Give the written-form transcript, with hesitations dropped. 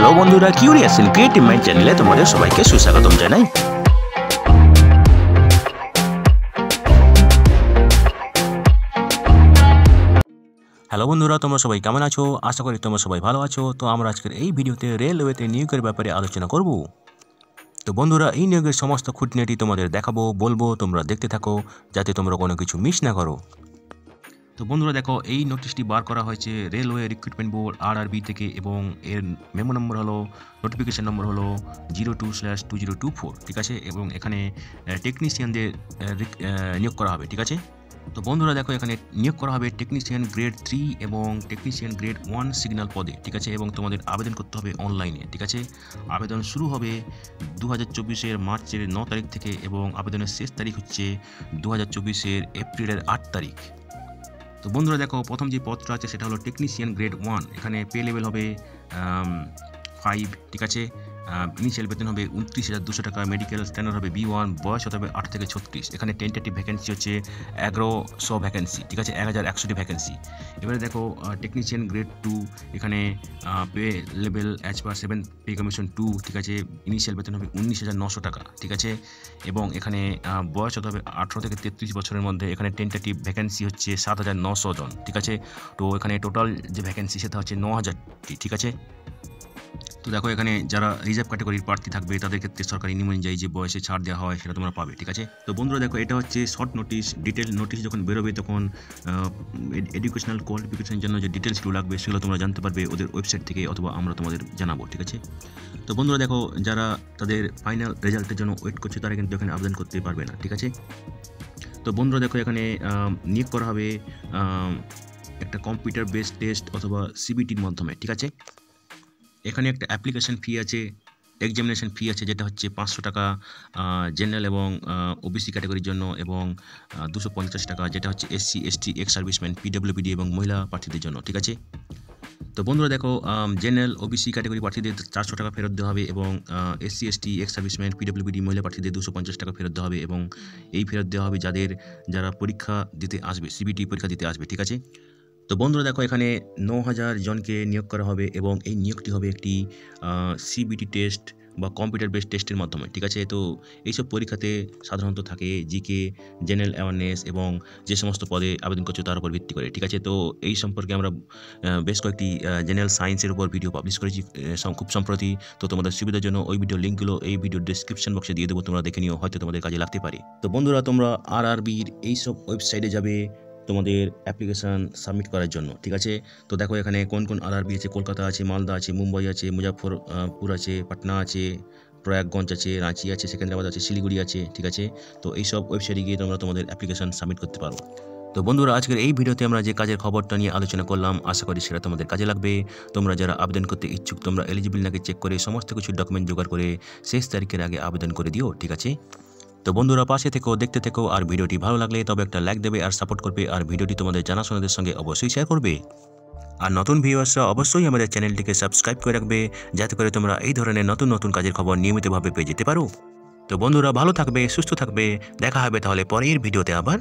Hello বন্ধুরা, curious in creative mind চ্যানেলে তোমাদের সবাইকে সুস্বাগতম জানাই। হ্যালো বন্ধুরা, তোমরা সবাই কেমন আছো? আশা করি তোমরা সবাই ভালো আছো। তো আমরা আজকের এই ভিডিওতে রেলওয়েতে নিয়োগের ব্যাপারে আলোচনা করব। তো বন্ধুরা, এই নিয়োগের সমস্ত খুঁটিনাটি তোমাদের দেখাবো, বলবো, তোমরা দেখতে থাকো যাতে তোমরা কোনো কিছু মিস না করো। তো বন্ধুরা দেখো, এই নোটিশটি বার করা হয়েছে রেলওয়ে রিক্রুটমেন্ট বোর্ড RRB থেকে এবং এর মেমো নম্বর হলো, নোটিফিকেশন নম্বর হলো 02/2024, ঠিক আছে। এবং এখানে টেকনিশিয়ানদের নিয়োগ করা হবে, ঠিক আছে। তো বন্ধুরা দেখো, এখানে নিয়োগ করা হবে টেকনিশিয়ান গ্রেড 3 এবং টেকনিশিয়ান গ্রেড 1 সিগন্যাল পদে, ঠিক আছে। এবং তোমাদের আবেদন করতে হবে অনলাইনে, ঠিক আছে। আবেদন শুরু হবে 2024-এর মার্চের 9 তারিখ থেকে এবং আবেদনের শেষ তারিখ হচ্ছে 2024-এর এপ্রিলের 8 তারিখ। তো বন্ধুরা দেখো, প্রথম যে পদটা আছে সেটা হলো টেকনিশিয়ান গ্রেড 1। এখানে পে লেভেল হবে 5, ঠিক আছে। ইনিশিয়াল বেতন হবে 29,200 টাকা, মেডিকেল স্ট্যান্ডার্ড হবে B1, বয়স হতে হবে 8 থেকে 36। এখানে টেন্টেটিভ ভ্যাকেন্সি হচ্ছে 1100 ভ্যাকেন্সি, ঠিক আছে, 1100টি ভ্যাকেন্সি। এবারে দেখো টেকনিশিয়ান গ্রেড 2, এখানে pay level as per 7 pay commission 2, ঠিক আছে। ইনিশিয়াল বেতন হবে 19,900 টাকা, ঠিক আছে। এবং এখানে বয়স হতে হবে 18 থেকে 33 বছরের মধ্যে। এখানে টেন্টেটিভ ভ্যাকেন্সি হচ্ছে 7,900 জন, ঠিক আছে। তো এখানে টোটাল যে ভ্যাকেন্সি সেটা হচ্ছে 9,000টি, ঠিক আছে। তো দেখো, এখানে যারা রিজার্ভ ক্যাটাগরির প্রার্থী থাকবে তাদের ক্ষেত্রে সরকারি নিয়ম অনুযায়ী যে বয়সে ছাড় দেওয়া হয় সেটা তোমরা পাবে, ঠিক আছে। তো বন্ধুরা দেখো, এটা হচ্ছে শর্ট নোটিশ। ডিটেল নোটিশ যখন বেরোবে তখন এডুকেশনাল কোয়ালিফিকেশনের জন্য যে ডিটেলসগুলো লাগবে সেগুলো তোমরা জানতে পারবে ওদের ওয়েবসাইট থেকে, অথবা আমরা তোমাদের জানাবো, ঠিক আছে। তো বন্ধুরা দেখো, যারা তাদের ফাইনাল রেজাল্টের জন্য ওয়েট করছে তারা কিন্তু এখানে আবেদন করতে পারবে না, ঠিক আছে। তো বন্ধুরা দেখো, এখানে নিয়োগ করা হবে একটা কম্পিউটার বেসড টেস্ট অথবা CBTর মাধ্যমে, ঠিক আছে। এখানে একটা অ্যাপ্লিকেশন ফি আছে, এক্সামিনেশন ফি আছে, যেটা হচ্ছে 500 টাকা জেনারেল এবং OBC ক্যাটাগরির জন্য, এবং 250 টাকা যেটা হচ্ছে SC ST ex serviceman PWD এবং মহিলা প্রার্থীদের জন্য, ঠিক আছে। তো বন্ধুরা দেখো, জেনারেল OBC ক্যাটাগরি প্রার্থীদের 400 টাকা ফেরত দেওয়া হবে এবং SC ST ex serviceman PWD মহিলা প্রার্থীদের 250 টাকা ফেরত দেওয়া হবে। এবং এই ফেরত দেওয়া হবে যারা পরীক্ষা দিতে আসবে, CBT পরীক্ষা দিতে আসবে, ঠিক আছে। তো বন্ধুরা দেখো, এখানে 9,000 জনকে নিয়োগ করা হবে এবং এই নিয়োগটি হবে একটি CBT টেস্ট বা কম্পিউটার বেসড টেস্টের মাধ্যমে, ঠিক আছে। তো এইসব পরীক্ষাতে সাধারণত থাকে GK, জেনারেল অ্যাওয়ারনেস এবং যে সমস্ত পদে আবেদন করছে তার উপর ভিত্তি করে, ঠিক আছে। তো এই সম্পর্কে আমরা বেশ কয়েকটি জেনারেল সায়েন্সের উপর ভিডিও পাবলিশ করেছি খুব সম্প্রতি। তো তোমাদের সুবিধার জন্য ওই ভিডিও লিঙ্কগুলো এই ভিডিওর ডিসক্রিপশন বক্সে দিয়ে দেবো, তোমরা দেখে নিও, হয়তো তোমাদের কাজে লাগতে পারে। তো বন্ধুরা, তোমরা RRBর এইসব ওয়েবসাইটে যাবে তোমাদের অ্যাপ্লিকেশান সাবমিট করার জন্য, ঠিক আছে। তো দেখো, এখানে কোন কোন RRB আছে: কলকাতা আছে, মালদা আছে, মুম্বাই আছে, মুজাফরপুর আছে, পাটনা আছে, প্রয়াগগঞ্জ আছে, রাঁচি আছে, সেকেন্দ্রাবাদ আছে, শিলিগুড়ি আছে, ঠিক আছে। তো এইসব ওয়েবসাইটে গিয়ে তোমরা তোমাদের অ্যাপ্লিকেশান সাবমিট করতে পারো। তো বন্ধুরা, আজকের এই ভিডিওতে আমরা যে কাজের খবরটা নিয়ে আলোচনা করলাম, আশা করি সেটা তোমাদের কাজে লাগবে। তোমরা যারা আবেদন করতে ইচ্ছুক, তোমরা এলিজিবল নাকি চেক করে সমস্ত কিছু ডকুমেন্ট জোগাড় করে শেষ তারিখের আগে আবেদন করে দিও, ঠিক আছে। তো বন্ধুরা, পাশে থেকেও দেখতে থেকো, আর ভিডিওটি ভালো লাগলে তবে একটা লাইক দেবে আর সাপোর্ট করবে, আর ভিডিওটি তোমাদের জানাশোনাদের সঙ্গে অবশ্যই শেয়ার করবে। আর নতুন ভিউয়ার্সরা অবশ্যই আমাদের চ্যানেলটিকে সাবস্ক্রাইব করে রাখবে, যাতে করে তোমরা এই ধরনের নতুন নতুন কাজের খবর নিয়মিতভাবে পেয়ে যেতে পারো। তো বন্ধুরা, ভালো থাকবে, সুস্থ থাকবে, দেখা হবে তাহলে পরের ভিডিওতে আবার।